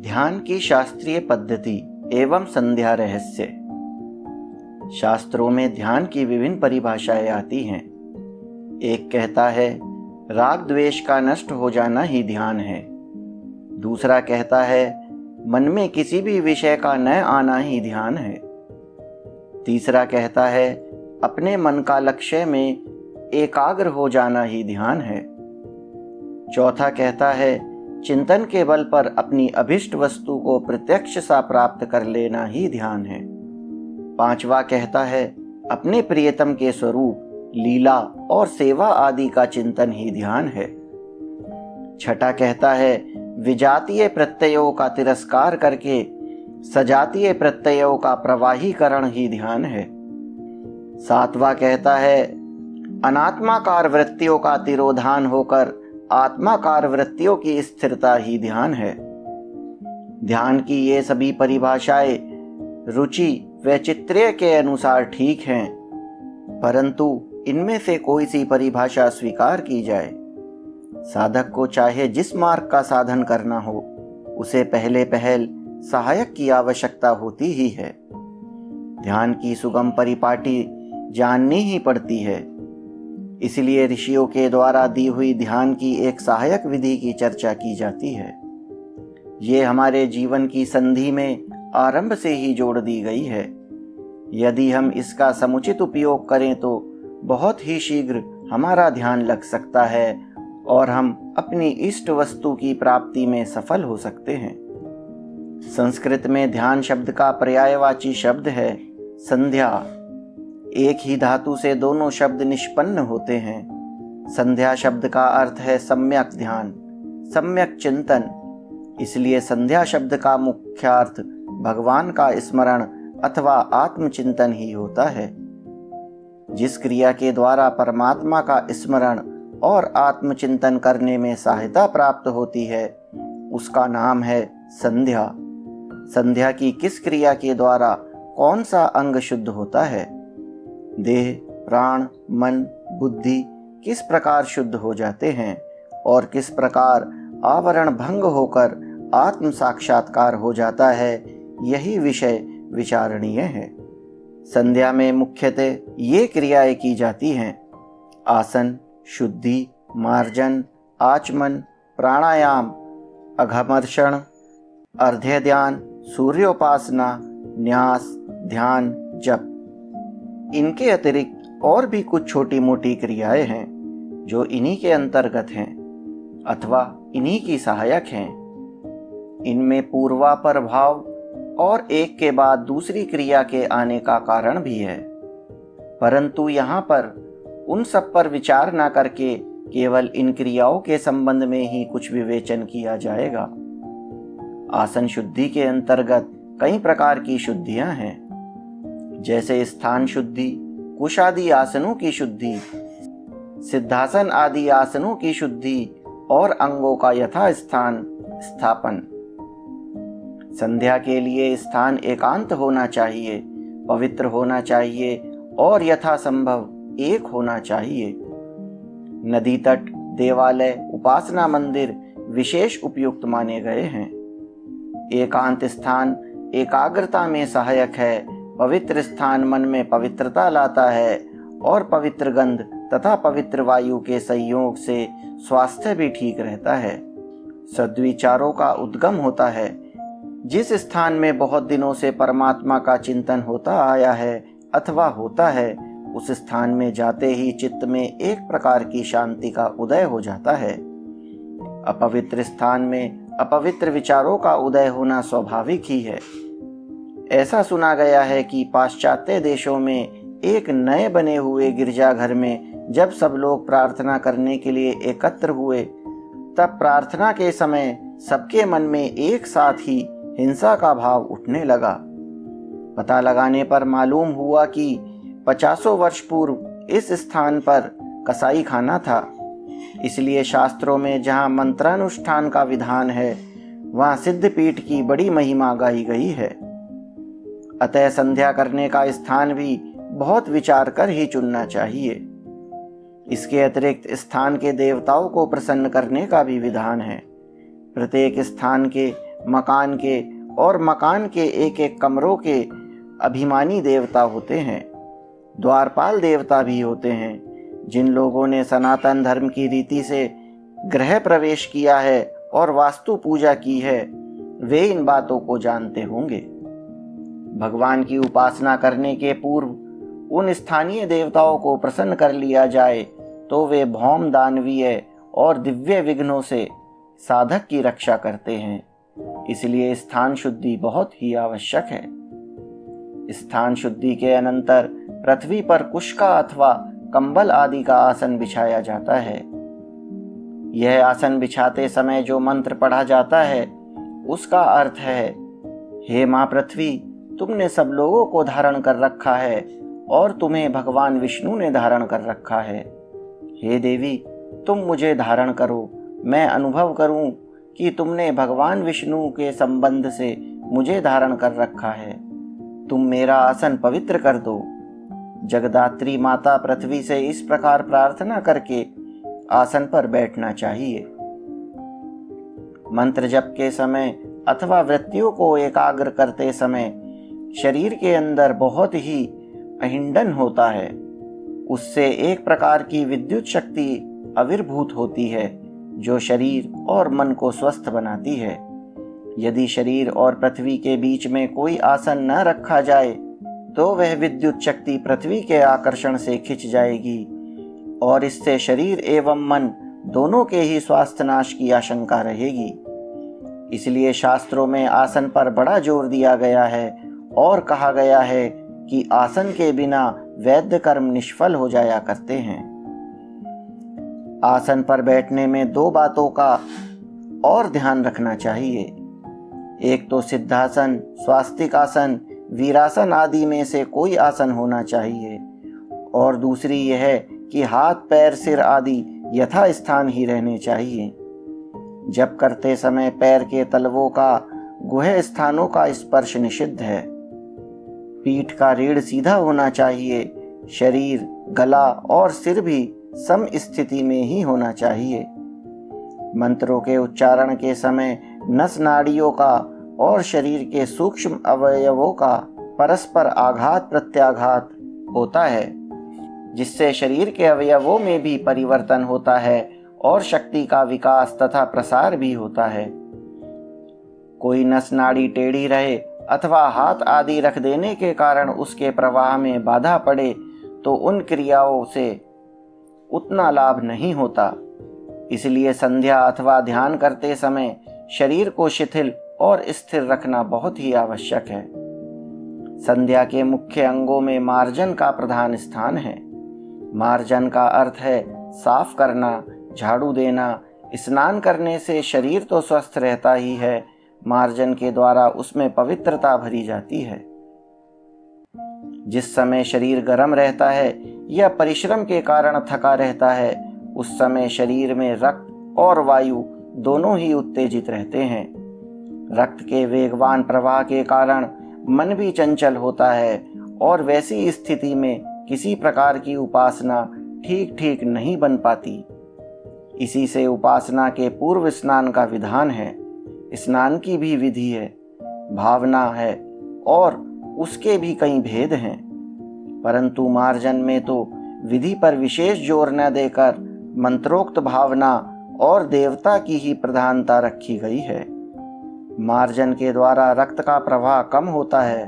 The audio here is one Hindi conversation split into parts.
ध्यान की शास्त्रीय पद्धति एवं संध्या रहस्य। शास्त्रों में ध्यान की विभिन्न परिभाषाएं आती हैं। एक कहता है राग द्वेष का नष्ट हो जाना ही ध्यान है। दूसरा कहता है मन में किसी भी विषय का न आना ही ध्यान है। तीसरा कहता है अपने मन का लक्ष्य में एकाग्र हो जाना ही ध्यान है। चौथा कहता है चिंतन के बल पर अपनी अभिष्ट वस्तु को प्रत्यक्ष सा प्राप्त कर लेना ही ध्यान है। पांचवा कहता है अपने प्रियतम के स्वरूप, लीला और सेवा आदि का चिंतन ही ध्यान है। छठा कहता है विजातीय प्रत्ययों का तिरस्कार करके सजातीय प्रत्ययों का प्रवाहीकरण ही ध्यान है। सातवां कहता है अनात्माकार वृत्तियों का तिरोधान होकर आत्माकार वृत्तियों की स्थिरता ही ध्यान है। ध्यान की ये सभी परिभाषाएं रुचि व चित्र्य के अनुसार ठीक हैं, परंतु इनमें से कोई सी परिभाषा स्वीकार की जाए, साधक को चाहे जिस मार्ग का साधन करना हो उसे पहले पहल सहायक की आवश्यकता होती ही है। ध्यान की सुगम परिपाटी जाननी ही पड़ती है। इसलिए ऋषियों के द्वारा दी हुई ध्यान की एक सहायक विधि की चर्चा की जाती है। ये हमारे जीवन की संधि में आरंभ से ही जोड़ दी गई है। यदि हम इसका समुचित उपयोग करें तो बहुत ही शीघ्र हमारा ध्यान लग सकता है और हम अपनी इष्ट वस्तु की प्राप्ति में सफल हो सकते हैं। संस्कृत में ध्यान शब्द का पर्यायवाची शब्द है संध्या। एक ही धातु से दोनों शब्द निष्पन्न होते हैं। संध्या शब्द का अर्थ है सम्यक ध्यान, सम्यक चिंतन। इसलिए संध्या शब्द का मुख्यार्थ भगवान का स्मरण अथवा आत्मचिंतन ही होता है। जिस क्रिया के द्वारा परमात्मा का स्मरण और आत्मचिंतन करने में सहायता प्राप्त होती है उसका नाम है संध्या। संध्या की किस क्रिया के द्वारा कौन सा अंग शुद्ध होता है, देह, प्राण, मन, बुद्धि किस प्रकार शुद्ध हो जाते हैं और किस प्रकार आवरण भंग होकर आत्म साक्षात्कार हो जाता है, यही विषय विचारणीय है। संध्या में मुख्यतः ये क्रियाएं की जाती हैं आसन, शुद्धि, मार्जन, आचमन, प्राणायाम, अघमर्षण, अर्घ्य ध्यान, सूर्योपासना, न्यास, ध्यान, जप। इनके अतिरिक्त और भी कुछ छोटी मोटी क्रियाएं हैं जो इन्हीं के अंतर्गत हैं अथवा इन्हीं की सहायक हैं। इनमें पूर्वापर भाव और एक के बाद दूसरी क्रिया के आने का कारण भी है, परंतु यहाँ पर उन सब पर विचार न करके केवल इन क्रियाओं के संबंध में ही कुछ विवेचन किया जाएगा। आसन शुद्धि के अंतर्गत कई प्रकार की शुद्धियां हैं, जैसे स्थान शुद्धि, कुश आदि आसनों की शुद्धि, सिद्धासन आदि आसनों की शुद्धि और अंगों का यथास्थान स्थापन। संध्या के लिए स्थान एकांत होना चाहिए, पवित्र होना चाहिए और यथासंभव एक होना चाहिए। नदी तट, देवालय, उपासना मंदिर विशेष उपयुक्त माने गए हैं। एकांत स्थान एकाग्रता में सहायक है, पवित्र स्थान मन में पवित्रता लाता है और पवित्र गंध तथा पवित्र वायु के संयोग से स्वास्थ्य भी ठीक रहता है। सद्विचारों का उद्गम होता है। जिस स्थान में बहुत दिनों से परमात्मा का चिंतन होता आया है अथवा होता है, उस स्थान में जाते ही चित्त में एक प्रकार की शांति का उदय हो जाता है। अपवित्र स्थान में अपवित्र विचारों का उदय होना स्वाभाविक ही है। ऐसा सुना गया है कि पाश्चात्य देशों में एक नए बने हुए गिरजाघर में जब सब लोग प्रार्थना करने के लिए एकत्र हुए, तब प्रार्थना के समय सबके मन में एक साथ ही हिंसा का भाव उठने लगा। पता लगाने पर मालूम हुआ कि 50 वर्ष पूर्व इस स्थान पर कसाई खाना था। इसलिए शास्त्रों में जहाँ मंत्रानुष्ठान का विधान है वहाँ सिद्धपीठ की बड़ी महिमा गाई गई है। अतः संध्या करने का स्थान भी बहुत विचार कर ही चुनना चाहिए। इसके अतिरिक्त स्थान के देवताओं को प्रसन्न करने का भी विधान है। प्रत्येक स्थान के मकान के और मकान के एक एक कमरों के अभिमानी देवता होते हैं। द्वारपाल देवता भी होते हैं। जिन लोगों ने सनातन धर्म की रीति से गृह प्रवेश किया है और वास्तु पूजा की है, वे इन बातों को जानते होंगे। भगवान की उपासना करने के पूर्व उन स्थानीय देवताओं को प्रसन्न कर लिया जाए तो वे भौम दानवीय और दिव्य विघ्नों से साधक की रक्षा करते हैं। इसलिए स्थान शुद्धि बहुत ही आवश्यक है। स्थान शुद्धि के अनंतर पृथ्वी पर कुशका अथवा कंबल आदि का आसन बिछाया जाता है। यह आसन बिछाते समय जो मंत्र पढ़ा जाता है उसका अर्थ है, हे माँ पृथ्वी, तुमने सब लोगों को धारण कर रखा है और तुम्हें भगवान विष्णु ने धारण कर रखा है। हे देवी, तुम मुझे धारण करो, मैं अनुभव करूं कि तुमने भगवान विष्णु के संबंध से मुझे धारण कर रखा है। तुम मेरा आसन पवित्र कर दो। जगदात्री माता पृथ्वी से इस प्रकार प्रार्थना करके आसन पर बैठना चाहिए। मंत्र जप के समय अथवा वृत्तियों को एकाग्र करते समय शरीर के अंदर बहुत ही अहिंडन होता है। उससे एक प्रकार की विद्युत शक्ति आविर्भूत होती है जो शरीर और मन को स्वस्थ बनाती है। यदि शरीर और पृथ्वी के बीच में कोई आसन न रखा जाए तो वह विद्युत शक्ति पृथ्वी के आकर्षण से खिंच जाएगी और इससे शरीर एवं मन दोनों के ही स्वास्थ्य नाश की आशंका रहेगी। इसलिए शास्त्रों में आसन पर बड़ा जोर दिया गया है और कहा गया है कि आसन के बिना वैद्य कर्म निष्फल हो जाया करते हैं। आसन पर बैठने में दो बातों का और ध्यान रखना चाहिए। एक तो सिद्धासन, स्वास्तिकासन, वीरासन आदि में से कोई आसन होना चाहिए और दूसरी यह कि हाथ, पैर, सिर आदि यथा स्थान ही रहने चाहिए। जप करते समय पैर के तलवों का गुह्य स्थानों का स्पर्श निषिद्ध है। पीठ का रीढ़ सीधा होना चाहिए। शरीर, गला और सिर भी सम स्थिति में ही होना चाहिए। मंत्रों के उच्चारण के समय नस नाड़ियों का और शरीर के सूक्ष्म अवयवों का परस्पर आघात प्रत्याघात होता है, जिससे शरीर के अवयवों में भी परिवर्तन होता है और शक्ति का विकास तथा प्रसार भी होता है। कोई नस नाड़ी टेढ़ी रहे अथवा हाथ आदि रख देने के कारण उसके प्रवाह में बाधा पड़े तो उन क्रियाओं से उतना लाभ नहीं होता। इसलिए संध्या अथवा ध्यान करते समय शरीर को शिथिल और स्थिर रखना बहुत ही आवश्यक है। संध्या के मुख्य अंगों में मार्जन का प्रधान स्थान है। मार्जन का अर्थ है साफ करना, झाड़ू देना। स्नान करने से शरीर तो स्वस्थ रहता ही है, मार्जन के द्वारा उसमें पवित्रता भरी जाती है। जिस समय शरीर गर्म रहता है या परिश्रम के कारण थका रहता है, उस समय शरीर में रक्त और वायु दोनों ही उत्तेजित रहते हैं। रक्त के वेगवान प्रवाह के कारण मन भी चंचल होता है और वैसी स्थिति में किसी प्रकार की उपासना ठीक ठीक नहीं बन पाती। इसी से उपासना के पूर्व स्नान का विधान है। स्नान की भी विधि है, भावना है और उसके भी कई भेद हैं, परंतु मार्जन में तो विधि पर विशेष जोर न देकर मंत्रोक्त भावना और देवता की ही प्रधानता रखी गई है। मार्जन के द्वारा रक्त का प्रवाह कम होता है।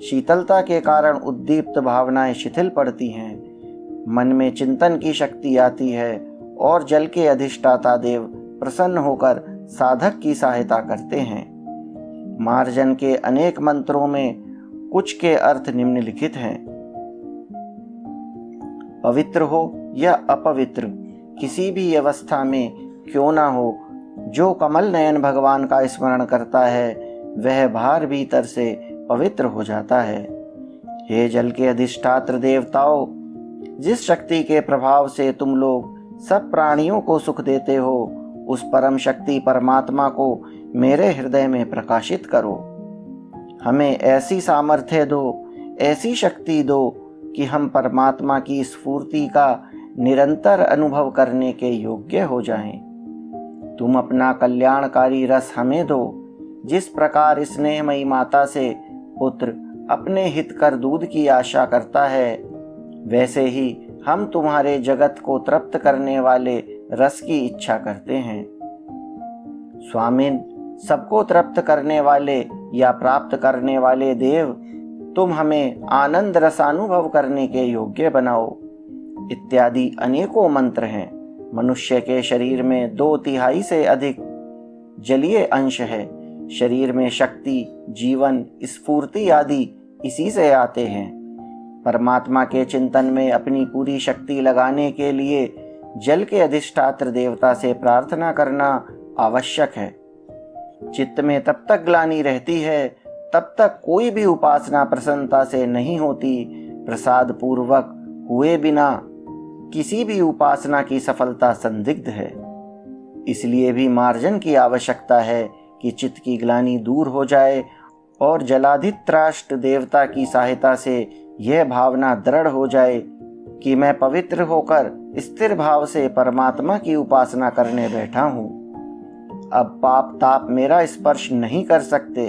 शीतलता के कारण उद्दीप्त भावनाएं शिथिल पड़ती हैं। मन में चिंतन की शक्ति आती है और जल के अधिष्ठाता देव प्रसन्न होकर साधक की सहायता करते हैं। मार्जन के अनेक मंत्रों में कुछ के अर्थ निम्नलिखित हैं। पवित्र हो या अपवित्र, किसी भी अवस्था में क्यों ना हो, जो कमल नयन भगवान का स्मरण करता है वह बाहर भीतर से पवित्र हो जाता है। हे जल के अधिष्ठात्र देवताओं, जिस शक्ति के प्रभाव से तुम लोग सब प्राणियों को सुख देते हो, उस परम शक्ति परमात्मा को मेरे हृदय में प्रकाशित करो। हमें ऐसी सामर्थ्य दो, ऐसी शक्ति दो कि हम परमात्मा की स्फूर्ति का निरंतर अनुभव करने के योग्य हो जाएं। तुम अपना कल्याणकारी रस हमें दो, जिस प्रकार स्नेहमयी माता से पुत्र अपने हित कर दूध की आशा करता है, वैसे ही हम तुम्हारे जगत को तृप्त करने वाले रस की इच्छा करते हैं। स्वामिन, सबको तृप्त करने वाले या प्राप्त करने वाले देव, तुम हमें आनंद रसानुभव करने के योग्य बनाओ। इत्यादि अनेकों मंत्र हैं। मनुष्य के शरीर में 2/3 से अधिक जलीय अंश है। शरीर में शक्ति, जीवन, स्फूर्ति आदि इसी से आते हैं। परमात्मा के चिंतन में अपनी पूरी शक्ति लगाने के लिए जल के अधिष्ठात्र देवता से प्रार्थना करना आवश्यक है। चित्त में तब तक ग्लानि रहती है, तब तक कोई भी उपासना प्रसन्नता से नहीं होती। प्रसाद पूर्वक हुए बिना किसी भी उपासना की सफलता संदिग्ध है। इसलिए भी मार्जन की आवश्यकता है कि चित्त की ग्लानि दूर हो जाए और जलाधित्राष्ट्र देवता की सहायता से यह भावना दृढ़ हो जाए कि मैं पवित्र होकर स्थिर भाव से परमात्मा की उपासना करने बैठा हूँ। अब पाप ताप मेरा स्पर्श नहीं कर सकते।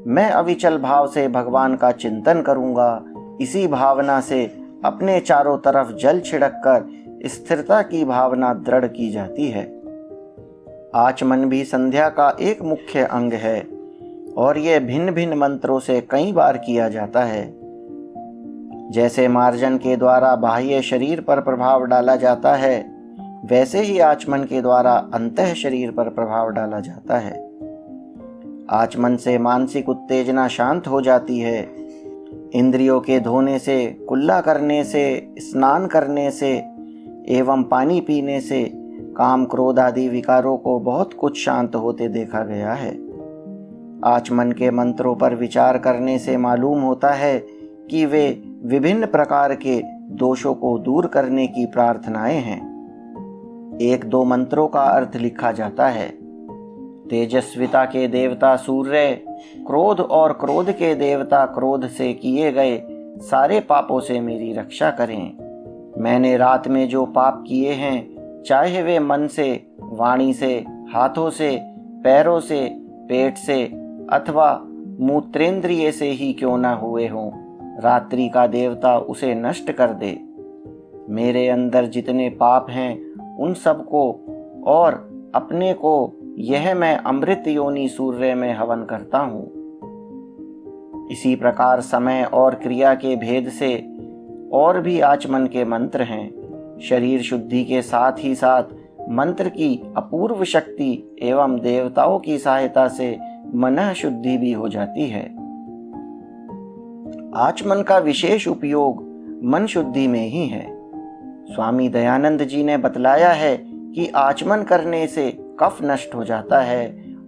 मैं अविचल भाव से भगवान का चिंतन करूँगा। इसी भावना से अपने चारों तरफ जल छिड़ककर स्थिरता की भावना दृढ़ की जाती है। आचमन भी संध्या का एक मुख्य अंग है और यह भिन्न भिन्न मंत्रों से कई बार किया जाता है। जैसे मार्जन के द्वारा बाह्य शरीर पर प्रभाव डाला जाता है, वैसे ही आचमन के द्वारा अंतः शरीर पर प्रभाव डाला जाता है। आचमन से मानसिक उत्तेजना शांत हो जाती है। इंद्रियों के धोने से, कुल्ला करने से, स्नान करने से एवं पानी पीने से काम क्रोध आदि विकारों को बहुत कुछ शांत होते देखा गया है। आचमन के मंत्रों पर विचार करने से मालूम होता है कि वे विभिन्न प्रकार के दोषों को दूर करने की प्रार्थनाएं हैं। 1-2 मंत्रों का अर्थ लिखा जाता है। तेजस्विता के देवता सूर्य, क्रोध और क्रोध के देवता क्रोध से किए गए सारे पापों से मेरी रक्षा करें। मैंने रात में जो पाप किए हैं, चाहे वे मन से, वाणी से, हाथों से, पैरों से, पेट से अथवा मूत्रेंद्रिय से ही क्यों न हुए हों, रात्रि का देवता उसे नष्ट कर दे। मेरे अंदर जितने पाप हैं उन सबको और अपने को यह मैं अमृत योनि सूर्य में हवन करता हूँ। इसी प्रकार समय और क्रिया के भेद से और भी आचमन के मंत्र हैं। शरीर शुद्धि के साथ ही साथ मंत्र की अपूर्व शक्ति एवं देवताओं की सहायता से मन शुद्धि भी हो जाती है। आचमन का विशेष उपयोग मन शुद्धि में ही है। स्वामी दयानंद जी ने बतलाया है कि आचमन करने से कफ नष्ट हो जाता है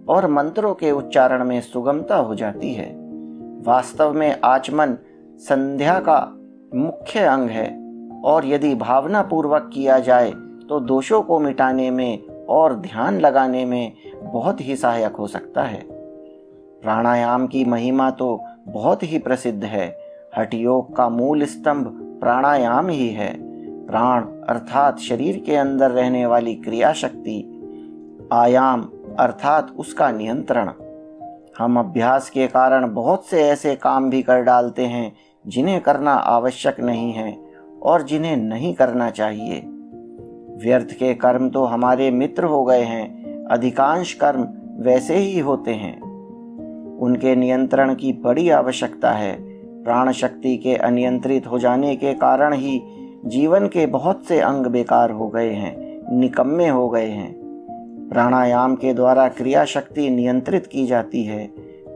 और मंत्रों के उच्चारण में सुगमता हो जाती है। वास्तव में आचमन संध्या का मुख्य अंग है और यदि भावना पूर्वक किया जाए तो दोषों को मिटाने में और ध्यान लगाने में बहुत ही सहायक हो सकता है। प्राणायाम की महिमा तो बहुत ही प्रसिद्ध है। हठ योग का मूल स्तंभ प्राणायाम ही है। प्राण अर्थात शरीर के अंदर रहने वाली क्रिया शक्ति, आयाम अर्थात उसका नियंत्रण। हम अभ्यास के कारण बहुत से ऐसे काम भी कर डालते हैं जिन्हें करना आवश्यक नहीं है और जिन्हें नहीं करना चाहिए। व्यर्थ के कर्म तो हमारे मित्र हो गए हैं। अधिकांश कर्म वैसे ही होते हैं। उनके नियंत्रण की बड़ी आवश्यकता है। प्राण शक्ति के अनियंत्रित हो जाने के कारण ही जीवन के बहुत से अंग बेकार हो गए हैं, निकम्मे हो गए हैं। प्राणायाम के द्वारा क्रिया शक्ति नियंत्रित की जाती है।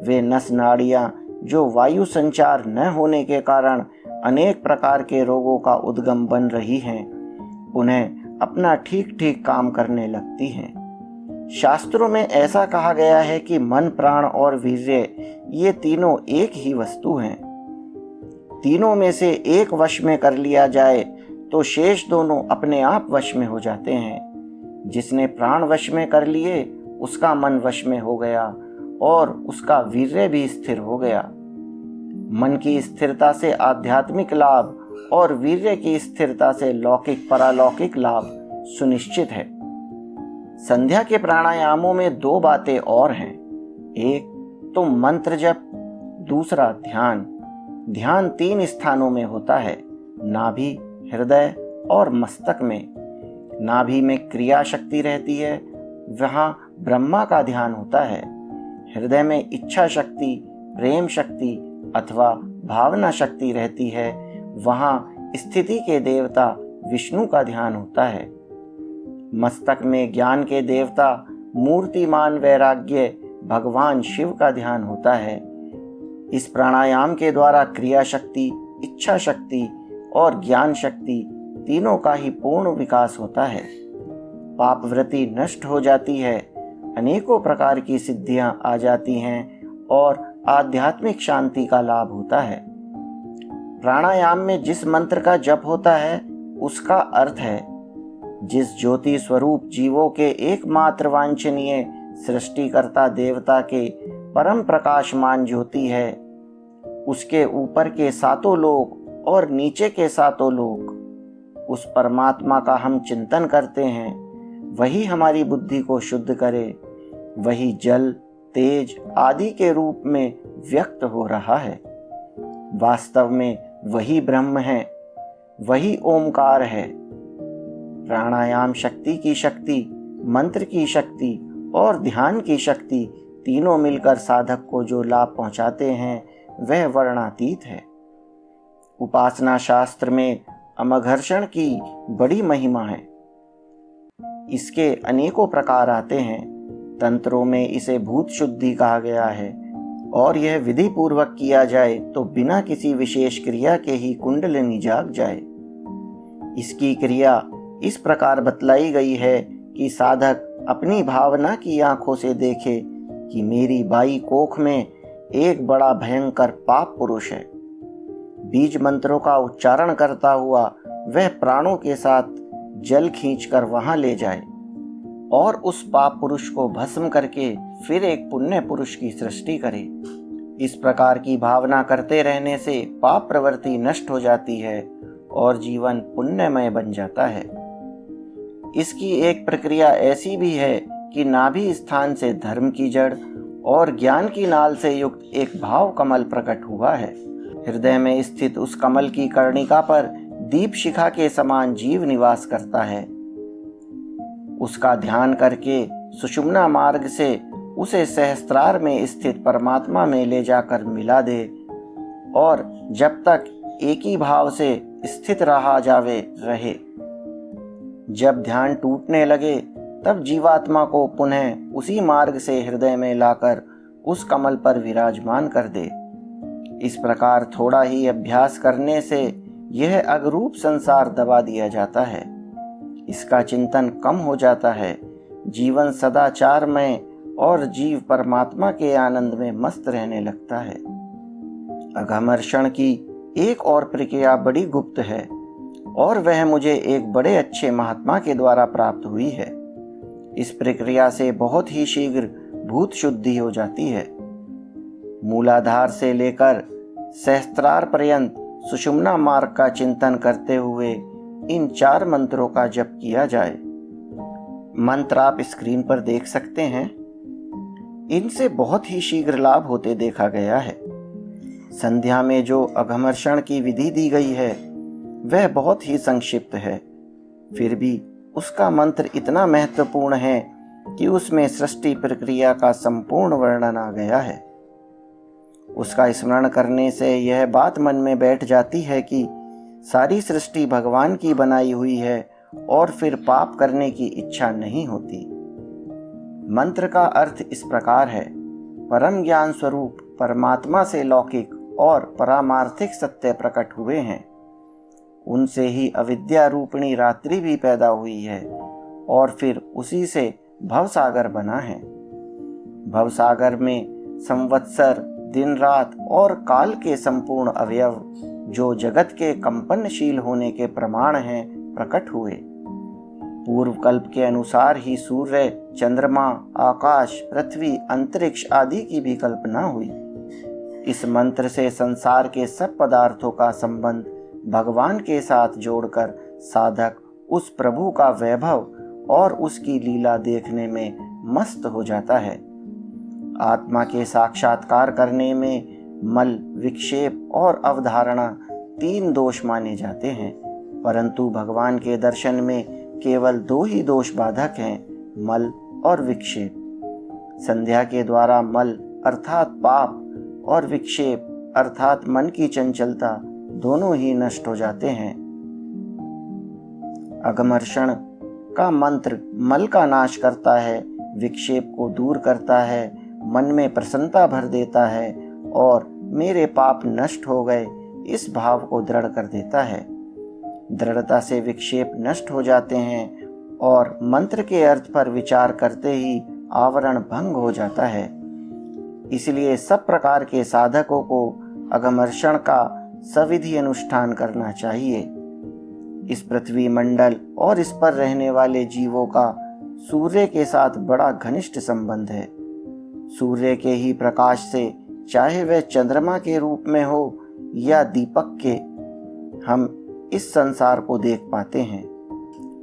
वे नस नाड़ियाँ जो वायु संचार न होने के कारण अनेक प्रकार के रोगों का उद्गम बन रही हैं, उन्हें अपना ठीक ठीक काम करने लगती हैं। शास्त्रों में ऐसा कहा गया है कि मन, प्राण और वीर्य ये तीनों एक ही वस्तु हैं। तीनों में से एक वश में कर लिया जाए तो शेष दोनों अपने आप वश में हो जाते हैं। जिसने प्राण वश में कर लिए उसका मन वश में हो गया और उसका वीर्य भी स्थिर हो गया। मन की स्थिरता से आध्यात्मिक लाभ और वीर्य की स्थिरता से लौकिक परालौकिक लाभ सुनिश्चित है। संध्या के प्राणायामों में 2 बातें और हैं। एक, तो मंत्र जप, दूसरा ध्यान। ध्यान 3 स्थानों में होता है, नाभि, हृदय और मस्तक में। नाभि में क्रिया शक्ति रहती है, वहाँ ब्रह्मा का ध्यान होता है। हृदय में इच्छा शक्ति, प्रेम शक्ति अथवा भावना शक्ति रहती है, वहाँ स्थिति के देवता विष्णु का ध्यान होता है। मस्तक में ज्ञान के देवता मूर्तिमान वैराग्य भगवान शिव का ध्यान होता है। इस प्राणायाम के द्वारा क्रिया शक्ति, इच्छा शक्ति और ज्ञान शक्ति तीनों का ही पूर्ण विकास होता है। पापवृत्ति नष्ट हो जाती है, अनेकों प्रकार की सिद्धियां आ जाती हैं और आध्यात्मिक शांति का लाभ होता है। प्राणायाम में जिस मंत्र का जप होता है उसका अर्थ है जिस ज्योति स्वरूप जीवों के एकमात्र वांछनीय सृष्टिकर्ता देवता के परम प्रकाशमान ज्योति है, उसके ऊपर के 7 लोक और नीचे के 7 लोक, उस परमात्मा का हम चिंतन करते हैं। वही हमारी बुद्धि को शुद्ध करे, वही जल, तेज आदि के रूप में व्यक्त हो रहा है। वास्तव में वही ब्रह्म है, वही ओमकार है। प्राणायाम शक्ति की शक्ति, मंत्र की शक्ति और ध्यान की शक्ति तीनों मिलकर साधक को जो लाभ पहुंचाते हैं वह वर्णातीत है। उपासना शास्त्र में अमघर्षण की बड़ी महिमा है। इसके अनेकों प्रकार आते हैं। तंत्रों में इसे भूत शुद्धि कहा गया है और यह विधि पूर्वक किया जाए तो बिना किसी विशेष क्रिया के ही कुंडलिनी जाग जाए। इसकी क्रिया इस प्रकार बतलाई गई है कि साधक अपनी भावना की आंखों से देखे कि मेरी बाई कोख में एक बड़ा भयंकर पाप पुरुष है। बीज मंत्रों का उच्चारण करता हुआ वह प्राणों के साथ जल खींचकर वहां ले जाए और उस पाप पुरुष को भस्म करके फिर एक पुण्य पुरुष की सृष्टि करे। इस प्रकार की भावना करते रहने से पाप प्रवृत्ति नष्ट हो जाती है और जीवन पुण्यमय बन जाता है। इसकी एक प्रक्रिया ऐसी भी है कि नाभि स्थान से धर्म की जड़ और ज्ञान की नाल से युक्त एक भाव कमल प्रकट हुआ है। हृदय में स्थित उस कमल की कर्णिका पर दीप शिखा के समान जीव निवास करता है। उसका ध्यान करके सुषुम्ना मार्ग से उसे सहस्त्रार में स्थित परमात्मा में ले जाकर मिला दे और जब तक एक ही भाव से स्थित रहा जावे रहे। जब ध्यान टूटने लगे तब जीवात्मा को पुनः उसी मार्ग से हृदय में लाकर उस कमल पर विराजमान कर दे। इस प्रकार थोड़ा ही अभ्यास करने से यह अगरूप संसार दबा दिया जाता है। इसका चिंतन कम हो जाता है। जीवन सदाचारमय और जीव परमात्मा के आनंद में मस्त रहने लगता है। अघमर्षण की एक और प्रक्रिया बड़ी गुप्त है और वह मुझे एक बड़े अच्छे महात्मा के द्वारा प्राप्त हुई है। इस प्रक्रिया से बहुत ही शीघ्र भूत शुद्धि हो जाती है। मूलाधार से लेकर सहस्त्रार पर्यंत सुषुम्ना मार्ग का चिंतन करते हुए इन 4 मंत्रों का जप किया जाए। मंत्र आप स्क्रीन पर देख सकते हैं। इनसे बहुत ही शीघ्र लाभ होते देखा गया है। संध्या में जो अघमर्षण की विधि दी गई है वह बहुत ही संक्षिप्त है, फिर भी उसका मंत्र इतना महत्वपूर्ण है कि उसमें सृष्टि प्रक्रिया का संपूर्ण वर्णन आ गया है। उसका स्मरण करने से यह बात मन में बैठ जाती है कि सारी सृष्टि भगवान की बनाई हुई है और फिर पाप करने की इच्छा नहीं होती। मंत्र का अर्थ इस प्रकार है: परम ज्ञान स्वरूप परमात्मा से लौकिक और परामार्थिक सत्य प्रकट हुए हैं। उनसे ही अविद्या रूपिणी रात्रि भी पैदा हुई है और फिर उसी से भवसागर बना है। भवसागर में संवत्सर, दिन रात और काल के संपूर्ण अवयव जो जगत के कंपनशील होने के प्रमाण हैं प्रकट हुए। पूर्व कल्प के अनुसार ही सूर्य, चंद्रमा, आकाश, पृथ्वी, अंतरिक्ष आदि की भी कल्पना हुई। इस मंत्र से संसार के सब पदार्थों का संबंध भगवान के साथ जोड़कर साधक उस प्रभु का वैभव और उसकी लीला देखने में मस्त हो जाता है। आत्मा के साक्षात्कार करने में मल, विक्षेप और अवधारणा 3 दोष माने जाते हैं, परंतु भगवान के दर्शन में केवल 2 ही दोष बाधक हैं, मल और विक्षेप। संध्या के द्वारा मल अर्थात पाप और विक्षेप अर्थात मन की चंचलता दोनों ही नष्ट हो जाते हैं। अगमर्षण का मंत्र मल का नाश करता है, विक्षेप को दूर करता है, मन में प्रसन्नता भर देता है और मेरे पाप नष्ट हो गए इस भाव को दृढ़ कर देता है। दृढ़ता से विक्षेप नष्ट हो जाते हैं और मंत्र के अर्थ पर विचार करते ही आवरण भंग हो जाता है। इसलिए सब प्रकार के साधकों को अगमर्षण का सविधि अनुष्ठान करना चाहिए। इस पृथ्वी मंडल और इस पर रहने वाले जीवों का सूर्य के साथ बड़ा घनिष्ठ संबंध है। सूर्य के ही प्रकाश से, चाहे वह चंद्रमा के रूप में हो या दीपक के, हम इस संसार को देख पाते हैं।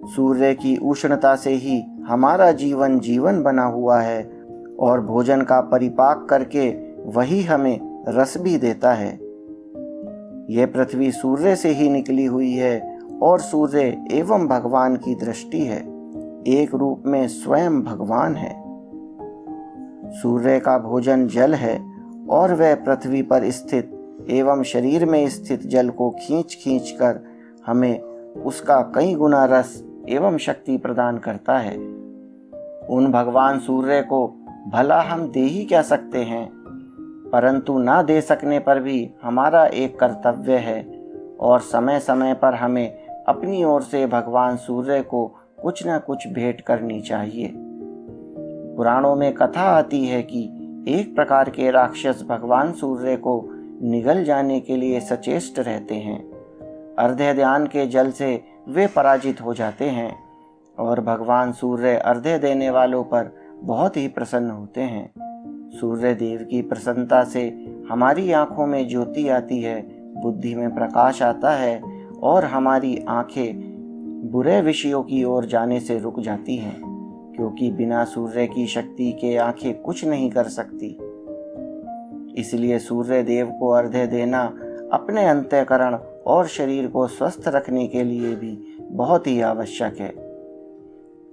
सूर्य की उष्णता से ही हमारा जीवन बना हुआ है और भोजन का परिपाक करके वही हमें रस भी देता है। यह पृथ्वी सूर्य से ही निकली हुई है और सूर्य एवं भगवान की दृष्टि है, एक रूप में स्वयं भगवान है। सूर्य का भोजन जल है और वह पृथ्वी पर स्थित एवं शरीर में स्थित जल को खींच कर हमें उसका कई गुना रस एवं शक्ति प्रदान करता है। उन भगवान सूर्य को भला हम दे ही क्या सकते हैं, परंतु ना दे सकने पर भी हमारा एक कर्तव्य है और समय समय पर हमें अपनी ओर से भगवान सूर्य को कुछ न कुछ भेंट करनी चाहिए। पुराणों में कथा आती है कि एक प्रकार के राक्षस भगवान सूर्य को निगल जाने के लिए सचेष्ट रहते हैं। अर्घ्य ध्यान के जल से वे पराजित हो जाते हैं और भगवान सूर्य अर्घ्य देने वालों पर बहुत ही प्रसन्न होते हैं। सूर्य देव की प्रसन्नता से हमारी आंखों में ज्योति आती है, बुद्धि में प्रकाश आता है और हमारी आंखें बुरे विषयों की ओर जाने से रुक जाती हैं, क्योंकि बिना सूर्य की शक्ति के आंखें कुछ नहीं कर सकती। इसलिए सूर्य देव को अर्घ्य देना अपने अंतःकरण और शरीर को स्वस्थ रखने के लिए भी बहुत ही आवश्यक है।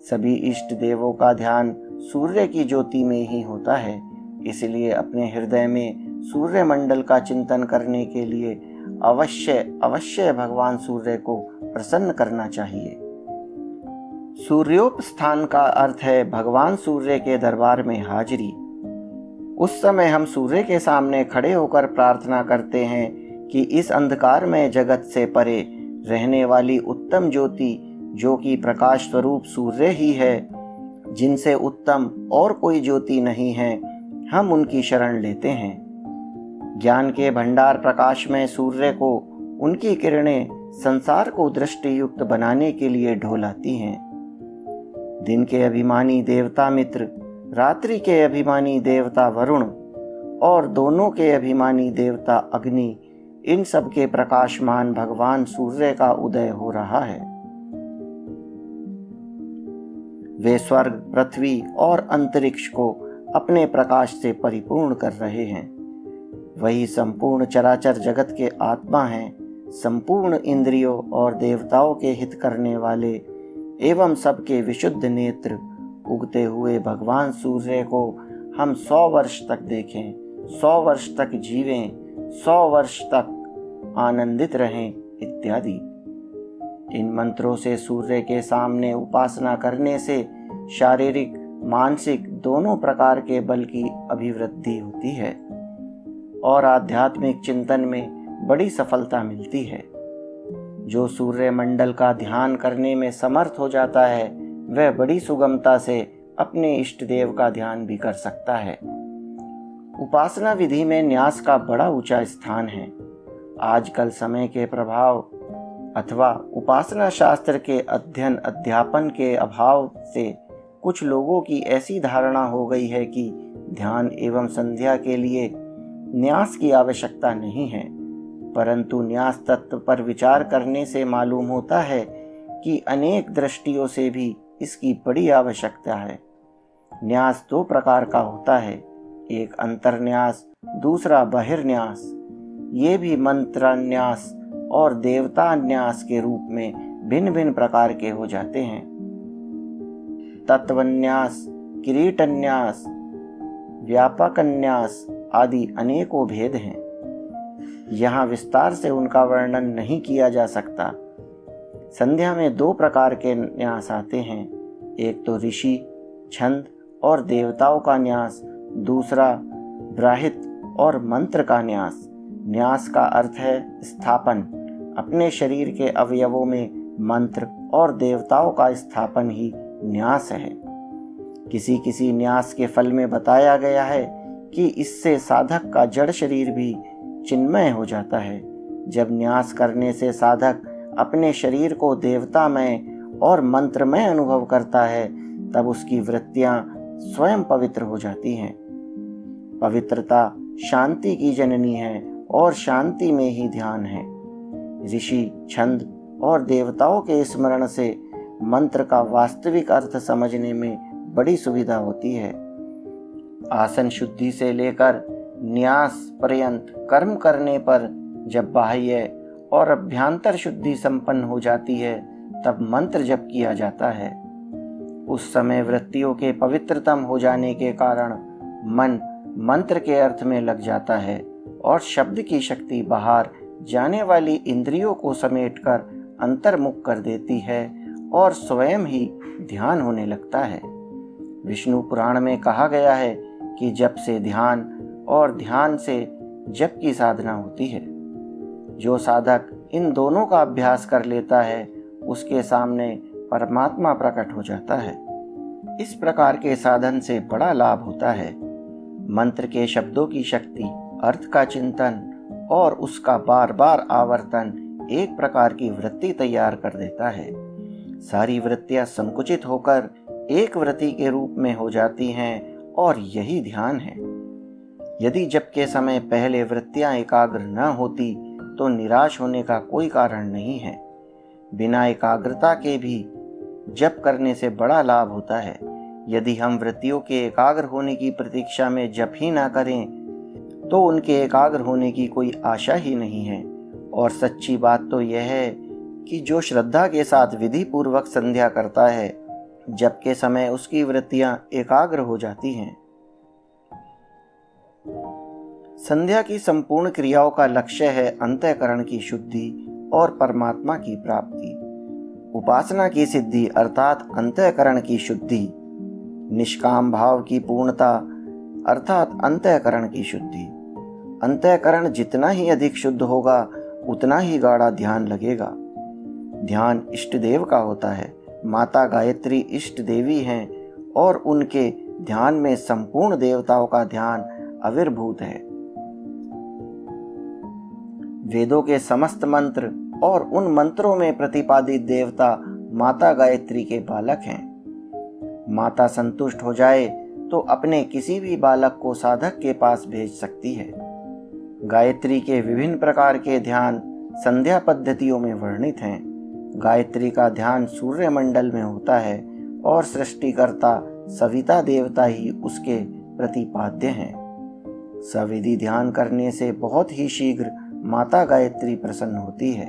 सभी इष्ट देवों का ध्यान सूर्य की ज्योति में ही होता है, इसलिए अपने हृदय में सूर्य मंडल का चिंतन करने के लिए अवश्य भगवान सूर्य को प्रसन्न करना चाहिए। सूर्योपस्थान का अर्थ है भगवान सूर्य के दरबार में हाजिरी। उस समय हम सूर्य के सामने खड़े होकर प्रार्थना करते हैं कि इस अंधकारमय जगत से परे रहने वाली उत्तम ज्योति, जो कि प्रकाश स्वरूप सूर्य ही है, जिनसे उत्तम और कोई ज्योति नहीं है, हम उनकी शरण लेते हैं। ज्ञान के भंडार प्रकाश में सूर्य को उनकी किरणें संसार को दृष्टि युक्त बनाने के लिए ढोलाती हैं। दिन के अभिमानी देवता मित्र, रात्रि के अभिमानी देवता वरुण और दोनों के अभिमानी देवता अग्नि, इन सब के प्रकाशमान भगवान सूर्य का उदय हो रहा है। वे स्वर्ग, पृथ्वी और अंतरिक्ष को अपने प्रकाश से परिपूर्ण कर रहे हैं। वही संपूर्ण चराचर जगत के आत्मा हैं, संपूर्ण इंद्रियों और देवताओं के हित करने वाले एवं सबके विशुद्ध नेत्र। उगते हुए भगवान सूर्य को हम 100 वर्ष तक देखें, 100 वर्ष तक जीवें, 100 वर्ष तक आनंदित रहें इत्यादि। इन मंत्रों से सूर्य के सामने उपासना करने से शारीरिक, मानसिक दोनों प्रकार के बल की अभिवृद्धि होती है और आध्यात्मिक चिंतन में बड़ी सफलता मिलती है। जो सूर्य मंडल का ध्यान करने में समर्थ हो जाता है, वह बड़ी सुगमता से अपने इष्ट देव का ध्यान भी कर सकता है। उपासना विधि में न्यास का बड़ा ऊंचा स्थान है। आजकल समय के प्रभाव अथवा उपासना शास्त्र के अध्ययन अध्यापन के अभाव से कुछ लोगों की ऐसी धारणा हो गई है कि ध्यान एवं संध्या के लिए न्यास की आवश्यकता नहीं है, परंतु न्यास तत्व पर विचार करने से मालूम होता है कि अनेक दृष्टियों से भी इसकी बड़ी आवश्यकता है। न्यास 2 प्रकार का होता है, एक अंतर्न्यास, दूसरा बहिर्न्यास। ये भी मंत्रान्यास और देवतान्यास के रूप में भिन्न भिन्न प्रकार के हो जाते हैं। तत्वन्यास, किरीटन्यास, व्यापकन्यास आदि अनेकों भेद हैं। यहाँ विस्तार से उनका वर्णन नहीं किया जा सकता। संध्या में 2 प्रकार के न्यास आते हैं, एक तो ऋषि, छंद और देवताओं का न्यास, दूसरा ब्राहित और मंत्र का न्यास। न्यास का अर्थ है स्थापन। अपने शरीर के अवयवों में मंत्र और देवताओं का स्थापन ही न्यास है। किसी किसी न्यास के फल में बताया गया है कि इससे साधक का जड़ शरीर भी चिन्मय हो जाता है। जब न्यास करने से साधक अपने शरीर को देवतामय और मंत्रमय अनुभव करता है, तब उसकी वृत्तियां स्वयं पवित्र हो जाती हैं। पवित्रता शांति की जननी है और शांति में ही ध्यान है। ऋषि, छंद और देवताओं के स्मरण से मंत्र का वास्तविक अर्थ समझने में बड़ी सुविधा होती है। आसन शुद्धि से लेकर न्यास पर्यंत कर्म करने पर जब बाह्य और अभ्यंतर शुद्धि संपन्न हो जाती है, तब मंत्र जप किया जाता है। उस समय वृत्तियों के पवित्रतम हो जाने के कारण मन मंत्र के अर्थ में लग जाता है और शब्द की शक्ति बाहर जाने वाली इंद्रियों को समेटकर अंतर्मुख कर देती है और स्वयं ही ध्यान होने लगता है। विष्णु पुराण में कहा गया है कि जप से ध्यान और ध्यान से जप की साधना होती है। जो साधक इन दोनों का अभ्यास कर लेता है, उसके सामने परमात्मा प्रकट हो जाता है। इस प्रकार के साधन से बड़ा लाभ होता है। मंत्र के शब्दों की शक्ति, अर्थ का चिंतन और उसका बार बार आवर्तन एक प्रकार की वृत्ति तैयार कर देता है। सारी वृत्तियां संकुचित होकर एक वृत्ति के रूप में हो जाती हैं और यही ध्यान है। यदि जप के समय पहले वृत्तियां एकाग्र न होती तो निराश होने का कोई कारण नहीं है। बिना एकाग्रता के भी जप करने से बड़ा लाभ होता है। यदि हम वृत्तियों के एकाग्र होने की प्रतीक्षा में जप ही ना करें तो उनके एकाग्र होने की कोई आशा ही नहीं है। और सच्ची बात तो यह है कि जो श्रद्धा के साथ विधि पूर्वक संध्या करता है, जप के समय उसकी वृत्तियां एकाग्र हो जाती हैं। संध्या की संपूर्ण क्रियाओं का लक्ष्य है अंतःकरण की शुद्धि और परमात्मा की प्राप्ति। उपासना की सिद्धि अर्थात अंतःकरण की शुद्धि, निष्काम भाव की पूर्णता अर्थात अंतःकरण की शुद्धि। अंतःकरण जितना ही अधिक शुद्ध होगा, उतना ही गाढ़ा ध्यान लगेगा। ध्यान इष्ट देव का होता है। माता गायत्री इष्ट देवी हैं और उनके ध्यान में संपूर्ण देवताओं का ध्यान आविर्भूत है। वेदों के समस्त मंत्र और उन मंत्रों में प्रतिपादित देवता माता गायत्री के बालक हैं। माता संतुष्ट हो जाए तो अपने किसी भी बालक को साधक के पास भेज सकती है। गायत्री के विभिन्न प्रकार के ध्यान संध्या पद्धतियों में वर्णित हैं। गायत्री का ध्यान सूर्य मंडल में होता है और सृष्टिकर्ता सविता देवता ही उसके प्रतिपाद्य हैं। सविधि ध्यान करने से बहुत ही शीघ्र माता गायत्री प्रसन्न होती है।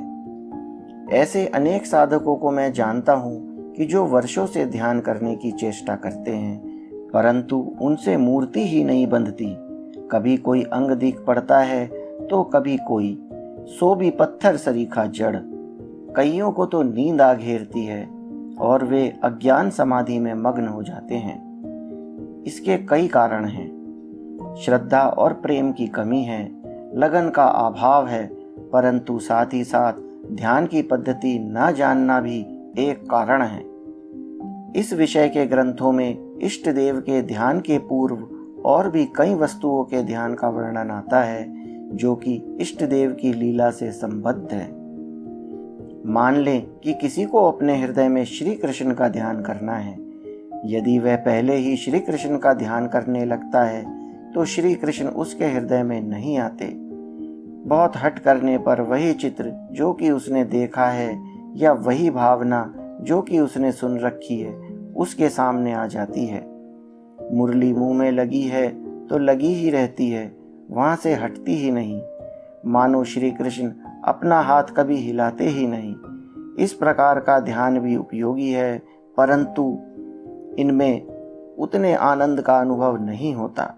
ऐसे अनेक साधकों को मैं जानता हूँ कि जो वर्षों से ध्यान करने की चेष्टा करते हैं, परंतु उनसे मूर्ति ही नहीं बंधती। कभी कोई अंग दिख पड़ता है तो कभी कोई, सो भी पत्थर सरीखा जड़। कईयों को तो नींद आ घेरती है और वे अज्ञान समाधि में मग्न हो जाते हैं। इसके कई कारण हैं। श्रद्धा और प्रेम की कमी है, लगन का अभाव है, परंतु साथ ही साथ ध्यान की पद्धति न जानना भी एक कारण है। इस विषय के ग्रंथों में इष्ट देव के ध्यान के पूर्व और भी कई वस्तुओं के ध्यान का वर्णन आता है जो कि इष्ट देव की लीला से संबद्ध है। मान लें कि किसी को अपने हृदय में श्री कृष्ण का ध्यान करना है। यदि वह पहले ही श्री कृष्ण का ध्यान करने लगता है तो श्री कृष्ण उसके हृदय में नहीं आते। बहुत हट करने पर वही चित्र जो कि उसने देखा है या वही भावना जो कि उसने सुन रखी है उसके सामने आ जाती है। मुरली मुंह में लगी है तो लगी ही रहती है, वहाँ से हटती ही नहीं, मानो श्री कृष्ण अपना हाथ कभी हिलाते ही नहीं। इस प्रकार का ध्यान भी उपयोगी है, परंतु इनमें उतने आनंद का अनुभव नहीं होता।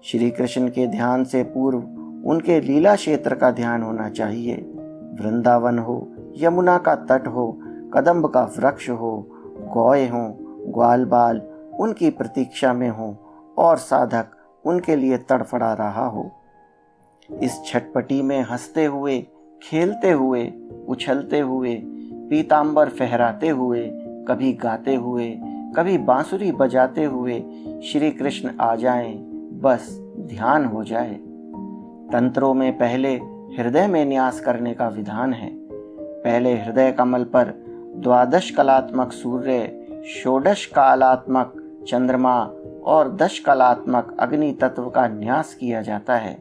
श्री कृष्ण के ध्यान से पूर्व उनके लीला क्षेत्र का ध्यान होना चाहिए। वृंदावन हो, यमुना का तट हो, कदम्ब का वृक्ष हो, गौए हो, ग्वाल बाल उनकी प्रतीक्षा में हो और साधक उनके लिए तड़फड़ा रहा हो। इस छटपटी में हंसते हुए, खेलते हुए, उछलते हुए, पीतांबर फहराते हुए, कभी गाते हुए, कभी बांसुरी बजाते हुए श्री कृष्ण आ जाएं, बस ध्यान हो जाए। तंत्रों में पहले हृदय में न्यास करने का विधान है। पहले हृदय कमल पर 12 कलात्मक सूर्य, 16 कालात्मक चंद्रमा और 10 कलात्मक अग्नि तत्व का न्यास किया जाता है।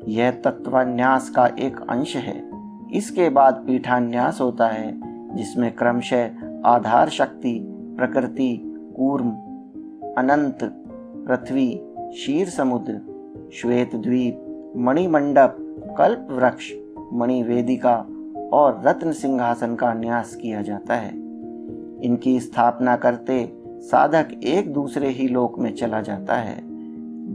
यह तत्वान्यास का एक अंश है। इसके बाद पीठान्यास होता है, जिसमें क्रमशः आधार शक्ति, प्रकृति, कूर्म, अनंत, पृथ्वी, क्षीर समुद्र, श्वेत द्वीप, मणिमंडप, कल्प वृक्ष, मणिवेदिका और रत्न सिंहासन का न्यास किया जाता है। इनकी स्थापना करते साधक एक दूसरे ही लोक में चला जाता है।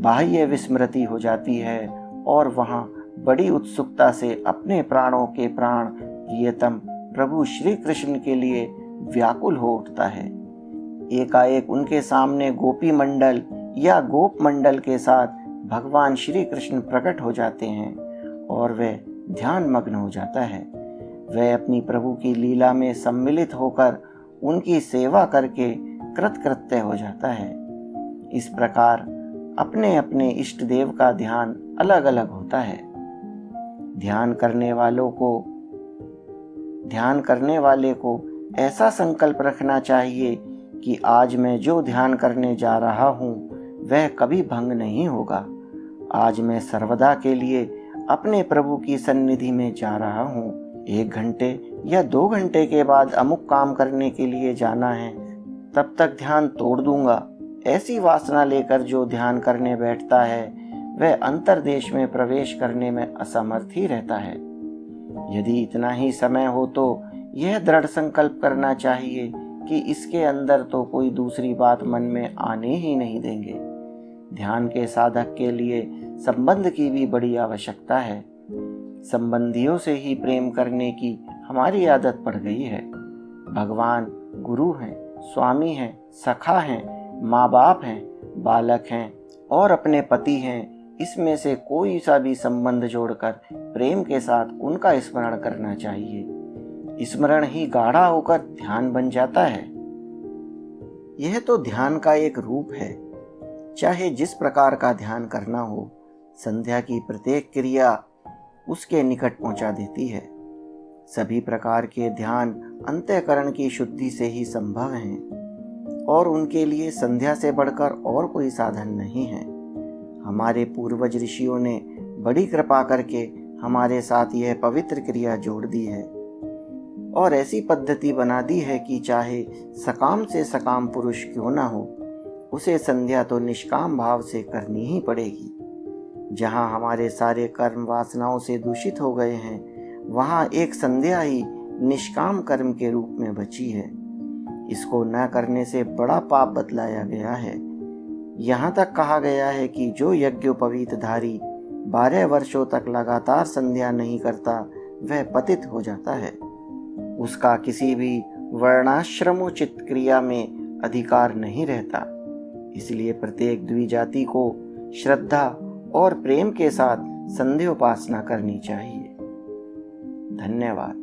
बाह्य विस्मृति हो जाती है और वहाँ बड़ी उत्सुकता से अपने प्राणों के प्राण प्रियतम प्रभु श्री कृष्ण के लिए व्याकुल हो उठता है। एकाएक उनके सामने गोपी मंडल या गोप मंडल के साथ भगवान श्री कृष्ण प्रकट हो जाते हैं और वह ध्यान मग्न हो जाता है। वह अपनी प्रभु की लीला में सम्मिलित होकर उनकी सेवा करके कृतकृत्य हो जाता है। इस प्रकार अपने अपने इष्ट देव का ध्यान अलग अलग होता है। ध्यान करने वाले को ऐसा संकल्प रखना चाहिए कि आज मैं जो ध्यान करने जा रहा हूँ वह कभी भंग नहीं होगा। आज मैं सर्वदा के लिए अपने प्रभु की सन्निधि में जा रहा हूँ। 1 घंटे या 2 घंटे के बाद अमुक काम करने के लिए जाना है, तब तक ध्यान तोड़ दूंगा। ऐसी वासना लेकर जो ध्यान करने बैठता है वह अंतर्देश में प्रवेश करने में असमर्थ ही रहता है। यदि इतना ही समय हो तो यह दृढ़ संकल्प करना चाहिए कि इसके अंदर तो कोई दूसरी बात मन में आने ही नहीं देंगे। ध्यान के साधक के लिए संबंध की भी बड़ी आवश्यकता है। संबंधियों से ही प्रेम करने की हमारी आदत पड़ गई है। भगवान गुरु हैं, स्वामी हैं, सखा हैं, माँ बाप हैं, बालक हैं और अपने पति हैं। इसमें से कोई सा भी संबंध जोड़कर प्रेम के साथ उनका स्मरण करना चाहिए। स्मरण ही गाढ़ा होकर ध्यान बन जाता है। यह तो ध्यान का एक रूप है। चाहे जिस प्रकार का ध्यान करना हो, संध्या की प्रत्येक क्रिया उसके निकट पहुंचा देती है। सभी प्रकार के ध्यान अंतःकरण की शुद्धि से ही संभव हैं और उनके लिए संध्या से बढ़कर और कोई साधन नहीं है। हमारे पूर्वज ऋषियों ने बड़ी कृपा करके हमारे साथ यह पवित्र क्रिया जोड़ दी है और ऐसी पद्धति बना दी है कि चाहे सकाम से सकाम पुरुष क्यों ना हो, उसे संध्या तो निष्काम भाव से करनी ही पड़ेगी। जहाँ हमारे सारे कर्म वासनाओं से दूषित हो गए हैं, वहाँ एक संध्या ही निष्काम कर्म के रूप में बची है। इसको न करने से बड़ा पाप बतलाया गया है। यहाँ तक कहा गया है कि जो यज्ञोपवीत धारी 12 वर्षों तक लगातार संध्या नहीं करता वह पतित हो जाता है। उसका किसी भी वर्णाश्रमोचित क्रिया में अधिकार नहीं रहता। इसलिए प्रत्येक द्विजाति को श्रद्धा और प्रेम के साथ संध्योपासना करनी चाहिए। धन्यवाद।